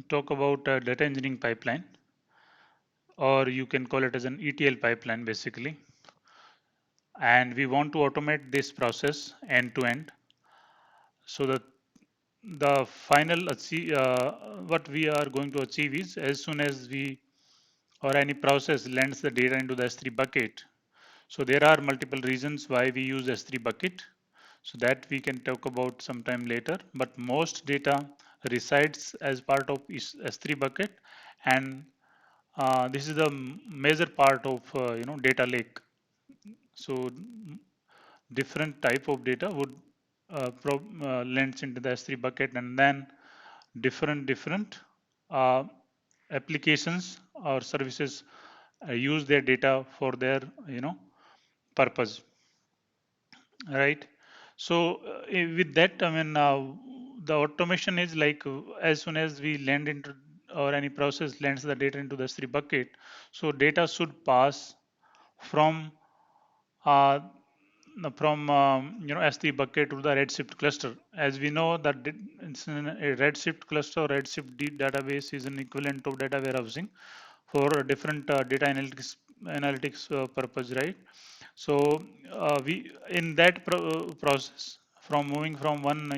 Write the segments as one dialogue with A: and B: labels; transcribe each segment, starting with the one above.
A: talk about data engineering pipeline, or you can call it as an ETL pipeline basically. And we want to automate this process end to end so that the final what we are going to achieve is as soon as we or any process lands the data into the S3 bucket. So there are multiple reasons why we use S3 bucket. So that we can talk about sometime later. But most data resides as part of S3 bucket, and this is the major part of data lake. So different type of data would lands into the S3 bucket, and then different uh, applications or services use their data for their purpose, right? So with that, I mean, the automation is like as soon as we land into or any process lands the data into the S3 bucket, so data should pass from uh, S3 bucket to the Redshift cluster. As we know that it's in a Redshift cluster, Redshift database is an equivalent of data warehousing for a different data analytics purpose, right? So we in that process, from moving from one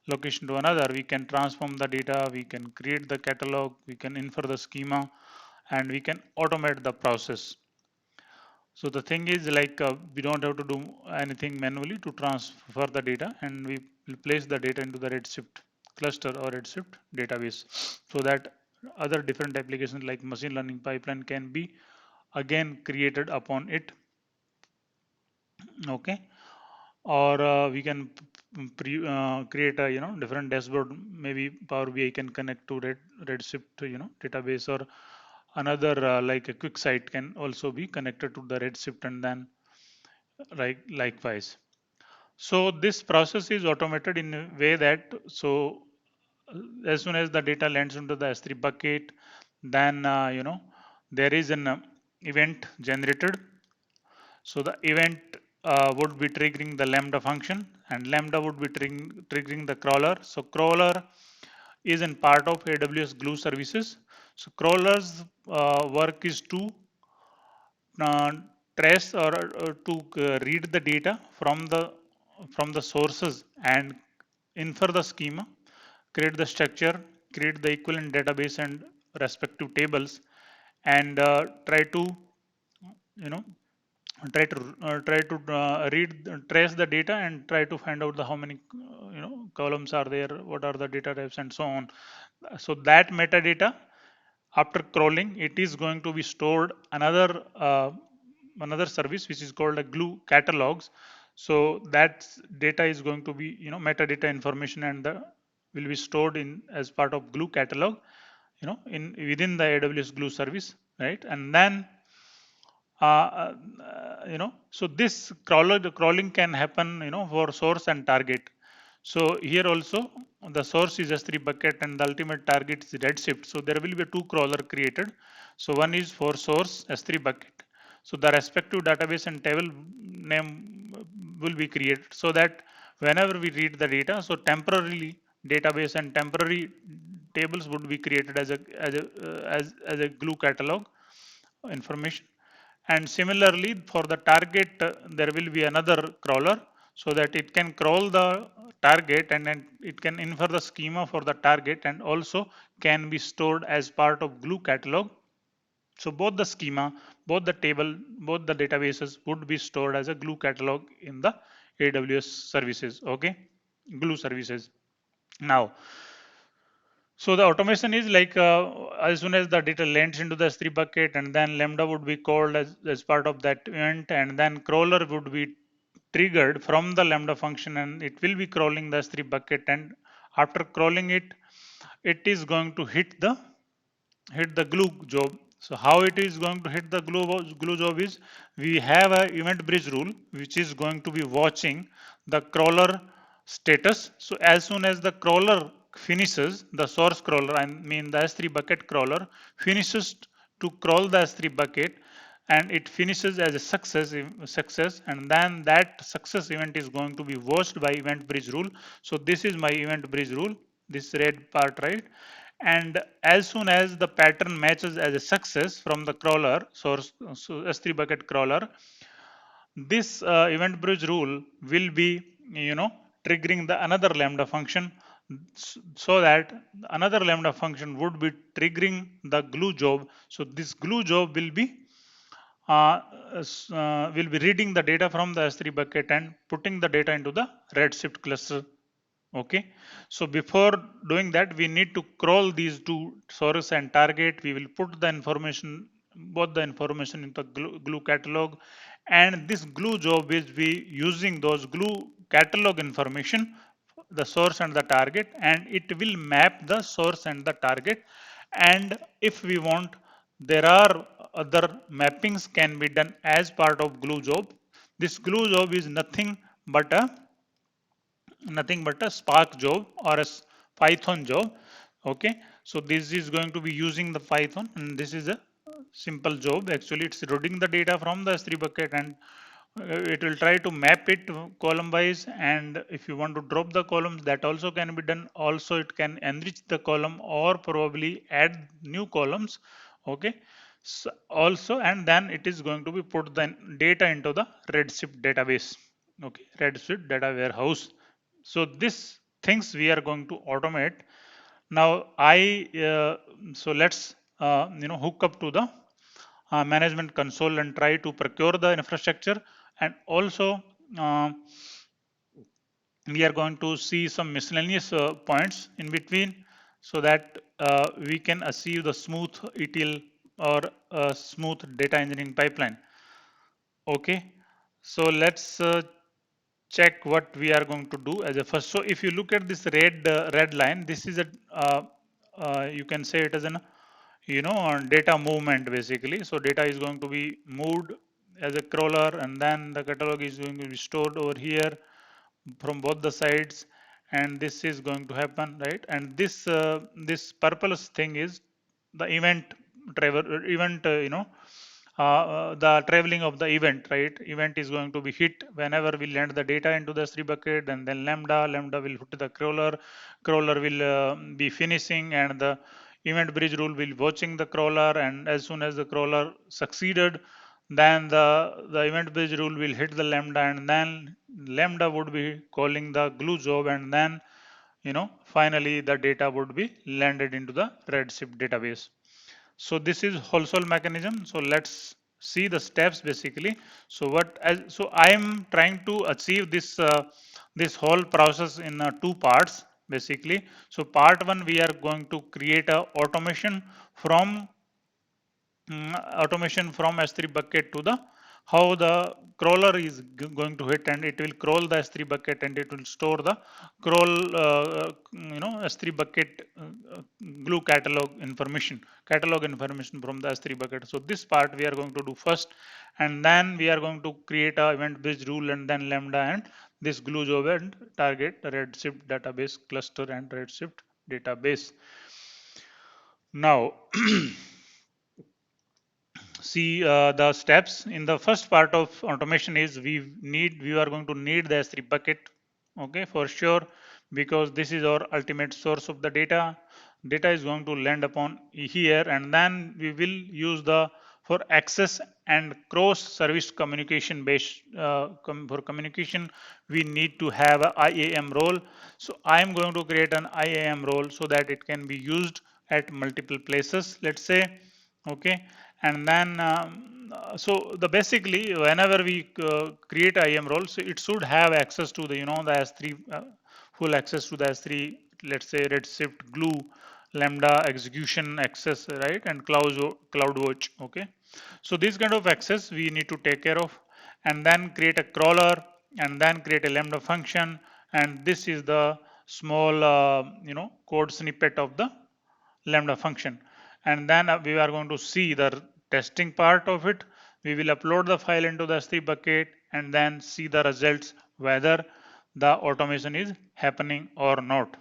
A: location to another, we can transform the data, we can create the catalog, we can infer the schema, and we can automate the process. So the thing is like we don't have to do anything manually to transfer the data, and we will place the data into the Redshift cluster or Redshift database so that other different applications like machine learning pipeline can be again created upon it. Okay. Or we can create a different dashboard. Maybe Power BI can connect to Redshift database, or another like a quick site can also be connected to the Redshift, and then likewise. So this process is automated in a way that as soon as the data lands into the S3 bucket, then there is an event generated. So the event would be triggering the Lambda function, and Lambda would be triggering the crawler. So crawler is in part of AWS Glue services. So crawler's work is to uh, trace or to read the data from the sources and infer the schema, create the structure, create the equivalent database and respective tables, and try to you know read trace the data and try to find out the how many columns are there, what are the data types, and so on. So that metadata, after crawling, it is going to be stored another service which is called a Glue Catalogs. So that data is going to be metadata information, and will be stored in as part of Glue Catalog, in within the AWS Glue service, right? And then so this the crawling can happen for source and target. So here also the source is S3 bucket and the ultimate target is Redshift. So there will be two crawler created. So one is for source S3 bucket. So the respective database and table name will be created, so that whenever we read the data, so temporarily database and temporary tables would be created as a Glue catalog information. And similarly for the target, there will be another crawler, so that it can crawl the target, and then it can infer the schema for the target, and also can be stored as part of Glue catalog. So both the schema, both the table, both the databases would be stored as a Glue catalog in the AWS services. Okay, Glue services. Now, so the automation is like as soon as the data lands into the S3 bucket, and then Lambda would be called as part of that event, and then crawler would be triggered from the Lambda function, and it will be crawling the S3 bucket. And after crawling it, it is going to hit the glue job. So how it is going to hit the glue job is, we have a event bridge rule which is going to be watching the crawler status. So as soon as the crawler finishes, the source crawler, I mean the S3 bucket crawler, finishes to crawl the S3 bucket, and it finishes as a success, and then that success event is going to be watched by event bridge rule. So this is my event bridge rule, this red part, right? And as soon as the pattern matches as a success from the crawler source, so S3 bucket crawler, this event bridge rule will be, triggering the another Lambda function, so that another Lambda function would be triggering the glue job. So this glue job uh, will be reading the data from the S3 bucket and putting the data into the Redshift cluster. Okay, so before doing that, we need to crawl these two, source and target. We will put the information, both the information into glue catalog, and this glue job is be using those glue catalog information, the source and the target, and it will map the source and the target. And if we want, there are other mappings can be done as part of glue job. This glue job is nothing but a Spark job or a Python job. Okay, so this is going to be using the Python, and this is a simple job. Actually, it's reading the data from the S3 bucket, and it will try to map it column wise. And if you want to drop the columns, that also can be done. Also, it can enrich the column or probably add new columns. Okay, so also, and then it is going to be put the data into the Redshift database. Okay, Redshift data warehouse. So this things we are going to automate. Now so let's hook up to the management console and try to procure the infrastructure. And also we are going to see some miscellaneous points in between, so that we can achieve the smooth ETL or smooth data engineering pipeline. Okay, so let's check what we are going to do as a first. So if you look at this red line, this is a you can say it as an data movement basically. So data is going to be moved as a crawler, and then the catalog is going to be stored over here from both the sides, and this is going to happen, right? And this purple thing is the event, the traveling of the event, right? Event is going to be hit whenever we land the data into the S3 bucket, and then lambda will hit the crawler will be finishing, and the event bridge rule will watching the crawler. And as soon as the crawler succeeded, then the event bridge rule will hit the lambda, and then lambda would be calling the glue job, and then finally the data would be landed into the Redshift database. So this is wholesale mechanism. So let's see the steps basically. So so I am trying to achieve this whole process in two parts basically. So part one, we are going to create a from automation from S3 bucket to the how the crawler is going to hit, and it will crawl the S3 bucket, and it will store the S3 bucket glue catalog information from the S3 bucket. So this part we are going to do first, and then we are going to create a event bridge rule, and then lambda, and this glue job, and target Redshift database cluster and Redshift database. Now see the steps in the first part of automation is we are going to need the S3 bucket. Okay, for sure, because this is our ultimate source of the data is going to land upon here, and then we will use the for access and cross service communication based for communication, we need to have a IAM role. So I am going to create an IAM role so that it can be used at multiple places, let's say. Okay, and then so the basically whenever we create IAM role, so it should have access to the the S3 full access to the S3, let's say Redshift, Glue, Lambda execution access, right? And CloudWatch. Okay, so this kind of access we need to take care of, and then create a crawler, and then create a Lambda function, and this is the small code snippet of the Lambda function. And then we are going to see the testing part of it. We will upload the file into the S3 bucket, and then see the results whether the automation is happening or not.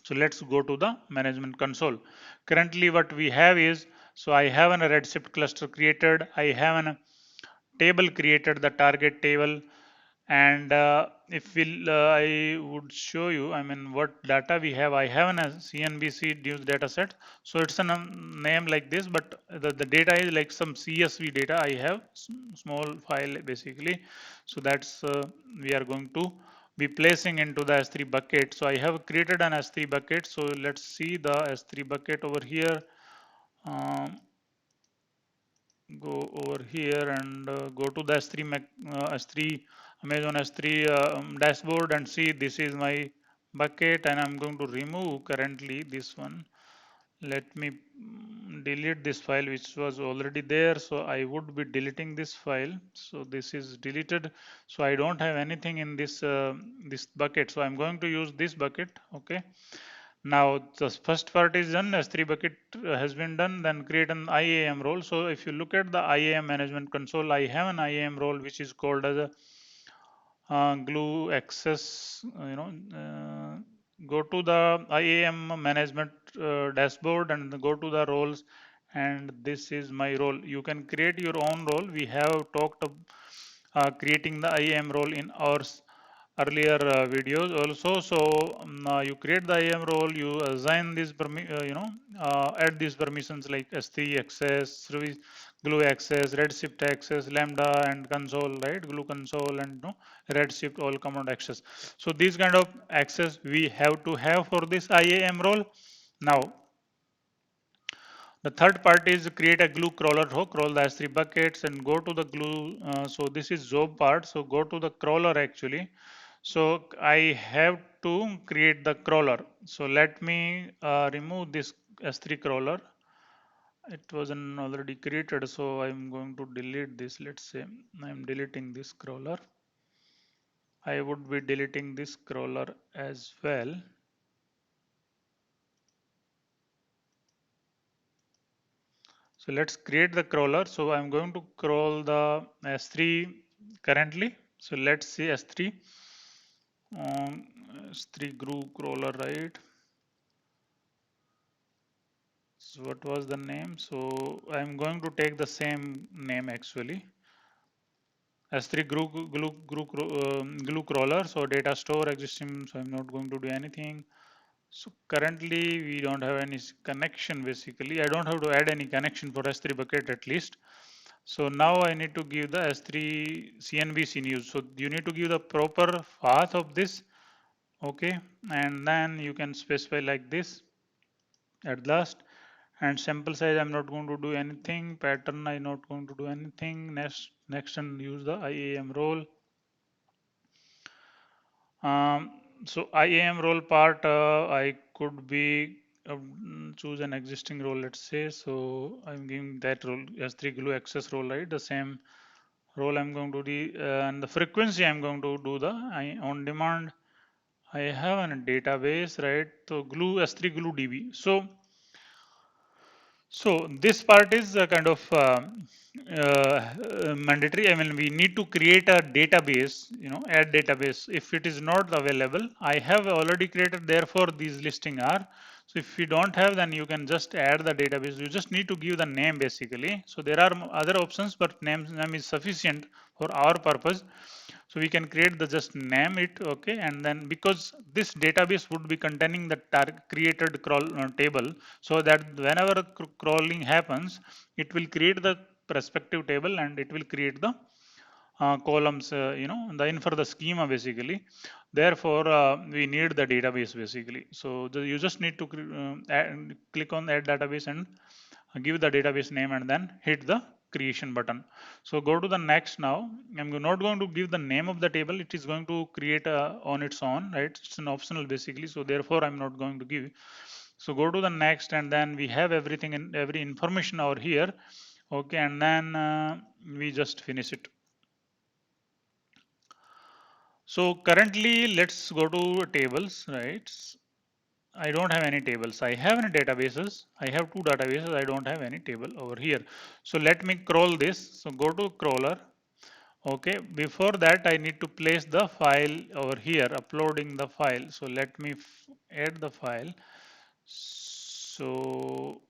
A: So let's go to the management console. Currently what we have is, so I have a Redshift cluster created, I have a table created, the target table, And if I would show you, I mean, what data we have. I have a CNBC news data set. So it's a name like this, but the data is like some CSV data. I have small file basically. So that's we are going to be placing into the S3 bucket. So I have created an S3 bucket. So let's see the S3 bucket over here. Um, go over here and go to the S3 Amazon S3 dashboard and see this is my bucket, and I'm going to remove currently this one. Let me delete this file which was already there. So I would be deleting this file. So this is deleted. So I don't have anything in this bucket. So I'm going to use this bucket. Okay. Now the first part is done, S3 bucket has been done, then create an IAM role. So if you look at the IAM management console, I have an IAM role which is called as a Glue Access. Go to the IAM management dashboard and go to the roles, and this is my role. You can create your own role. We have talked of creating the IAM role in our earlier videos also. So you create the IAM role, you assign these add these permissions like S3 access, service, Glue access, Redshift access, Lambda and console, right? Glue console and Redshift all command access. So these kind of access we have to have for this IAM role. Now the third part is create a glue crawler hook, crawl the S3 buckets and go to the glue. So this is job part. So go to the crawler actually. So I have to create the crawler. So let me remove this S3 crawler. It wasn't already created. So I'm going to delete this. Let's say I'm deleting this crawler. I would be deleting this crawler as well. So let's create the crawler. So I'm going to crawl the S3 currently. So let's see S3 S3 Glue Crawler, right? So what was the name? So I'm going to take the same name actually. S3 Glue Crawler. So data store existing. So I'm not going to do anything. So currently we don't have any connection basically. I don't have to add any connection for S3 bucket at least. So now I need to give the S3 CNBC news. So you need to give the proper path of this. Okay. And then you can specify like this at last. And sample size, I'm not going to do anything. Pattern, I'm not going to do anything. Next and use the IAM role. So IAM role part, I could be choose an existing role, let's say. So I'm giving that role S3 Glue access role, right? The same role I'm going to do, and the frequency I'm going to do the on demand. I have a database, right? So Glue S3 Glue DB. So this part is kind of mandatory. I mean, we need to create a database, add database. If it is not available, I have already created, therefore these listing are. So if you don't have, then you can just add the database. You just need to give the name basically. So there are other options, but name is sufficient for our purpose. So we can create the just name it, okay, and then because this database would be containing the created table, so that whenever crawling happens, it will create the perspective table and it will create the columns, for the schema basically. Therefore, we need the database basically. So you just need to click on add database and give the database name and then hit the creation button. So go to the next now. I'm not going to give the name of the table. It is going to create on its own, right? It's an optional basically. So therefore, I'm not going to give. So go to the next and then we have everything in every information over here. Okay, and then we just finish it. So currently, let's go to tables, right? I don't have any tables. I have any databases. I have two databases. I don't have any table over here. So let me crawl this. So go to crawler. Okay. Before that, I need to place the file over here, uploading the file. So let me add the file. So,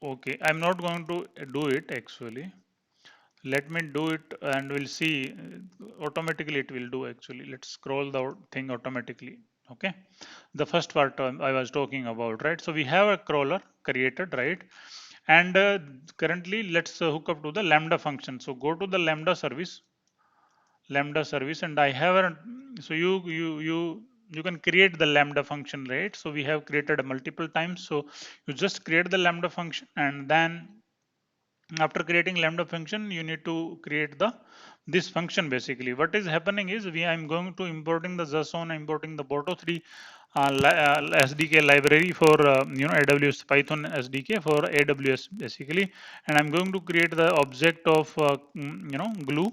A: okay. I'm not going to do it actually. let me do it and we'll see. Automatically it will do actually. Let's scroll the thing automatically. Okay, the first part I was talking about, right? So we have a crawler created, right? And currently let's hook up to the Lambda function. So go to the Lambda service, and I have a, so you can create the Lambda function, right? So we have created multiple times. So you just create the Lambda function, and then after creating Lambda function, you need to create the this function. Basically what is happening is I'm going to importing the JSON, importing the Boto3 SDK library for AWS Python SDK for AWS basically, and I'm going to create the object of Glue,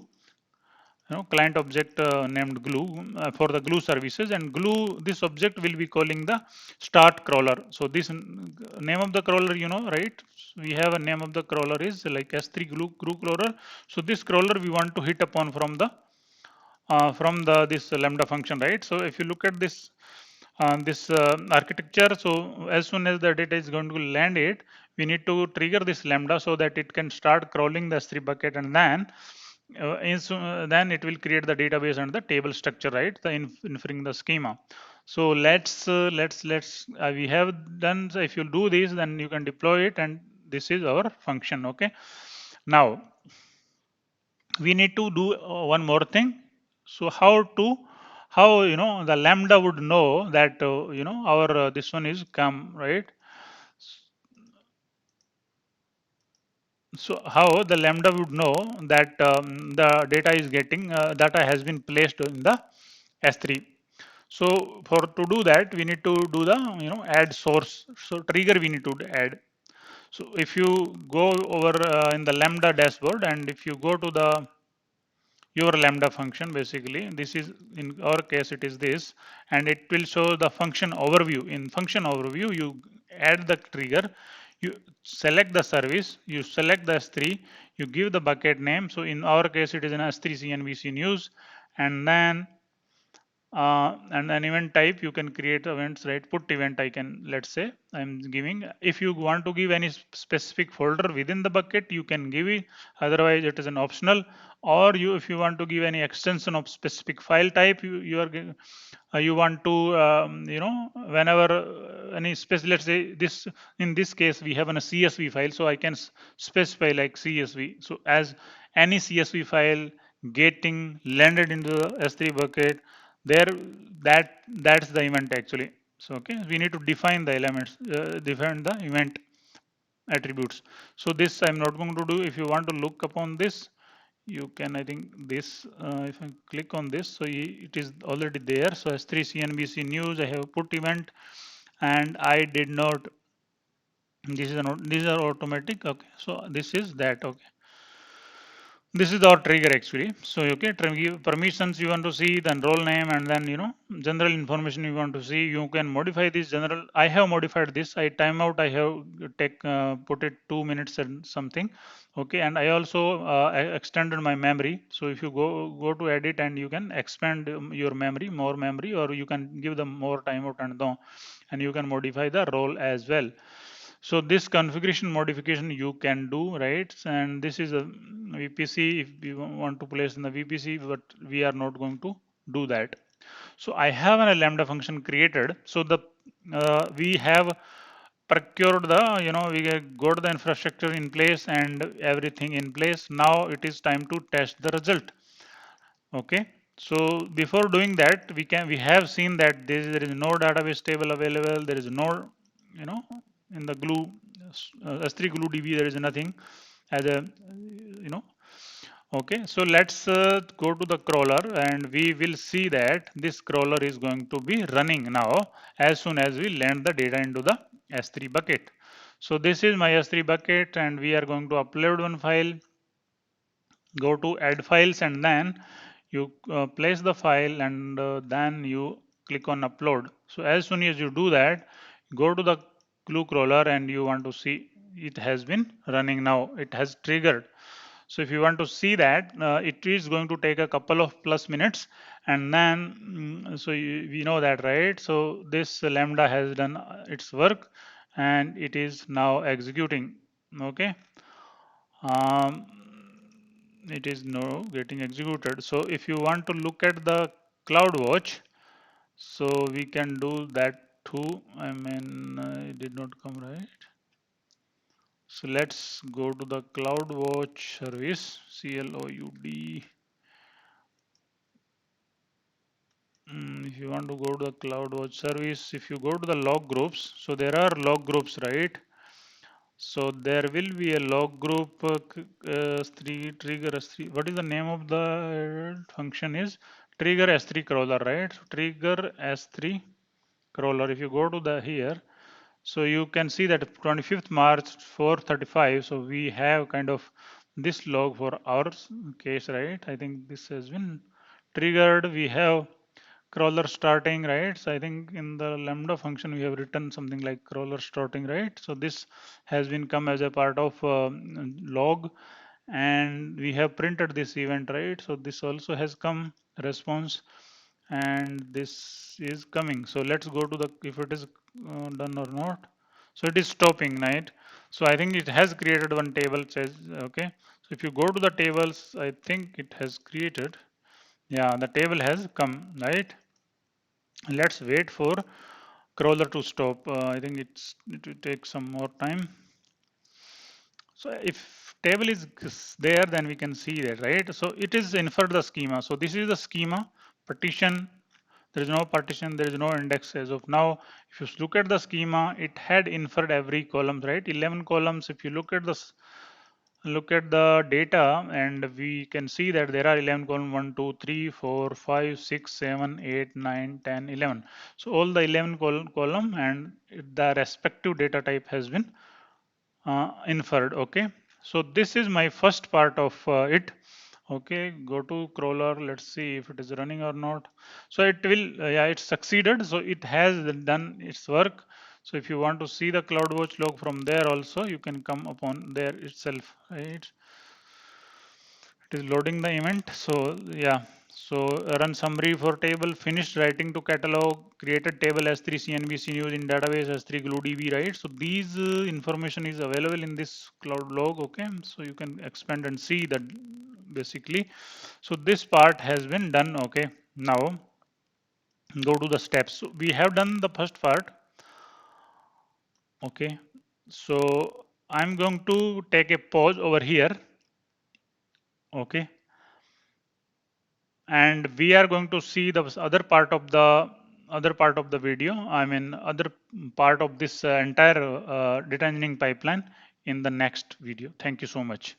A: client object named Glue for the Glue services, and Glue, this object will be calling the start crawler. So this name of the crawler, right? We have a name of the crawler is like S3 Glue Crawler. So this crawler we want to hit upon from the this Lambda function, right? So if you look at this architecture, so as soon as the data is going to land it, we need to trigger this Lambda so that it can start crawling the S3 bucket, and then it will create the database and the table structure, right? The inferring the schema. So let's we have done. So if you do this, then you can deploy it, and this is our function. Okay, now we need to do one more thing. So how the Lambda would know that our this one is come, right? So how the Lambda would know that the data is getting data has been placed in the S3. So for to do that, we need to do the add source. So trigger we need to add. So if you go over in the Lambda dashboard, and if you go to the your Lambda function, basically this is, in our case it is this, and it will show the function overview. In function overview, you add the trigger, you select the service, you select the S3, you give the bucket name. So in our case it is an S3 CNBC news, and then an event type, you can create events, right? Put event, I can, let's say I'm giving, if you want to give any specific folder within the bucket, you can give it, otherwise it is an optional. Or you, if you want to give any extension of specific file type, you want to whenever any space, let's say this, in this case we have a CSV file, so I can specify like CSV. So as any CSV file getting landed into the S3 bucket, there, that's the event actually. So okay, we need to define the elements, define the event attributes. So this I'm not going to do. If you want to look upon this, you can, I think this if I click on this, so it is already there. So S3 CNBC news, I have put event, and I did not, this is not, these are automatic. Okay, so this is that. Okay, this is our trigger actually. So okay, give permissions you want to see, then role name, and then general information you want to see. You can modify this general. I have modified this. I timeout, I have put it 2 minutes and something. Okay, and I also extended my memory. So if you go to edit, and you can expand your memory, more memory, or you can give them more timeout, and you can modify the role as well. So this configuration modification you can do, right? And this is a VPC if we want to place in the VPC, but we are not going to do that. So I have a Lambda function created. So the we have procured the, we got the infrastructure in place and everything in place. Now it is time to test the result. Okay, so before doing that, we have seen that there is no database table available. There is no, in the Glue S3 Glue DB, there is nothing as a, okay. So let's go to the crawler, and we will see that this crawler is going to be running now as soon as we land the data into the S3 bucket. So this is my S3 bucket, and we are going to upload one file. Go to add files, and then you place the file, and then you click on upload. So as soon as you do that, go to the Glue crawler, and you want to see it has been running now. It has triggered. So if you want to see that, it is going to take a couple of plus minutes, and then so we know that, right? So this Lambda has done its work, and it is now executing. Okay. Um, it is no getting executed. So if you want to look at the CloudWatch, so we can do that too. I mean, it did not come right. So let's go to the CloudWatch service, CLOUD. If you want to go to the CloudWatch service, if you go to the log groups, so there are log groups, right? So there will be a log group S3 trigger S3. What is the name of the function is trigger S3 crawler, right? So trigger S3 crawler. If you go to the here, so you can see that 25th March 4:35. So we have kind of this log for our case, right? I think this has been triggered. We have crawler starting, right? So I think in the Lambda function we have written something like crawler starting, right? So this has been come as a part of log, and we have printed this event, right? So this also has come response, and this is coming. So let's go to the if it is done or not. So it is stopping, right? So I think it has created one table says okay. So if you go to the tables, I think it has created. Yeah, the table has come, right? Let's wait for crawler to stop. I think it will take some more time. So if table is there, then we can see that, right? So it is inferred the schema. So this is the schema partition. There is no partition, there is no index as of now. If you look at the schema, it had inferred every column, right? 11 columns. If you look at the data, and we can see that there are 11 column 1 2 3 4 5 6 7 8 9 10 11. So all the 11 column and the respective data type has been inferred. Okay, so this is my first part of it. Okay, go to crawler. Let's see if it is running or not. So it will, yeah, it succeeded. So it has done its work. So if you want to see the CloudWatch log from there also, you can come upon there itself, right? It is loading the event. So yeah, so run summary for table, finished writing to catalog, created table S3 CNBC news in database S3 glue DB, right? So these information is available in this cloud log. Okay, so you can expand and see that basically. So this part has been done. Okay, now go to the steps. So we have done the first part. Okay, so I'm going to take a pause over here. Okay, and we are going to see the other part of the video, I mean other part of this entire data engineering pipeline in the next video. Thank you so much.